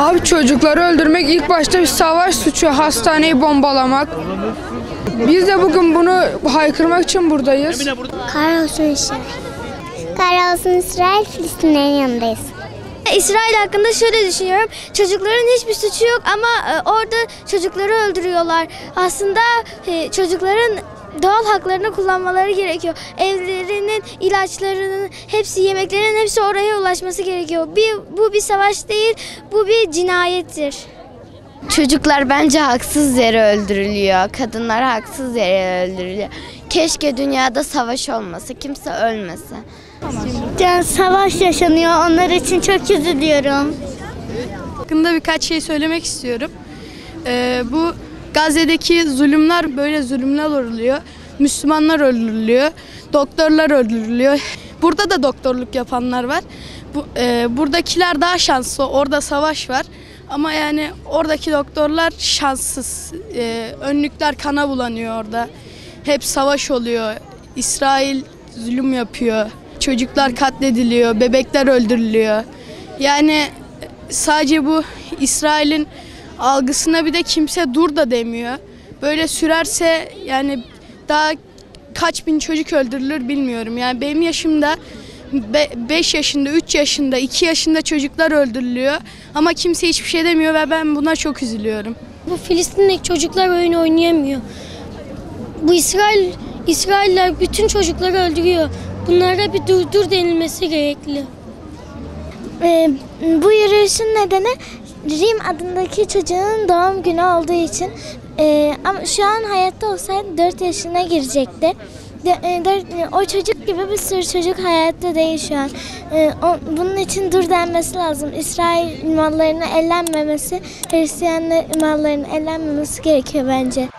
Abi çocukları öldürmek ilk başta bir savaş suçu, hastaneyi bombalamak. Biz de bugün bunu haykırmak için buradayız. Kahrolsun İsrail. Kahrolsun İsrail, Filistinlerin yanındayız. İsrail hakkında şöyle düşünüyorum. Çocukların hiçbir suçu yok ama orada çocukları öldürüyorlar. Aslında çocukların doğal haklarını kullanmaları gerekiyor. Evlerinin, ilaçlarının, hepsi, yemeklerinin hepsi oraya ulaşması gerekiyor. Bu bir savaş değil, bu bir cinayettir. Çocuklar bence haksız yere öldürülüyor. Kadınlar haksız yere öldürülüyor. Keşke dünyada savaş olmasa, kimse ölmese. Yani savaş yaşanıyor, onlar için çok üzülüyorum. Hakkında birkaç şey söylemek istiyorum. Bu Gazze'deki zulümler, böyle zulümler oluyor. Müslümanlar öldürülüyor, doktorlar öldürülüyor. Burada da doktorluk yapanlar var. Buradakiler daha şanslı, orada savaş var. Ama yani oradaki doktorlar şanssız. Önlükler kana bulanıyor orada. Hep savaş oluyor. İsrail zulüm yapıyor. Çocuklar katlediliyor, bebekler öldürülüyor. Yani sadece bu İsrail'in algısına bir de kimse dur da demiyor. Böyle sürerse yani daha kaç bin çocuk öldürülür bilmiyorum. Yani benim yaşımda 5 yaşında, 3 yaşında, 2 yaşında çocuklar öldürülüyor. Ama kimse hiçbir şey demiyor ve ben buna çok üzülüyorum. Bu Filistin'deki çocuklar oyun oynayamıyor. Bu İsrailler bütün çocukları öldürüyor. Bunlara bir dur denilmesi gerekli. Bu yürüyüşün nedeni Rim adındaki çocuğun doğum günü olduğu için. Ama şu an hayatta olsaydı 4 yaşına girecekti. O çocuk gibi bir sürü çocuk hayatta değil şu an. Bunun için dur denmesi lazım. İsrail mallarına ellenmemesi, Hristiyan mallarına ellenmemesi gerekiyor bence.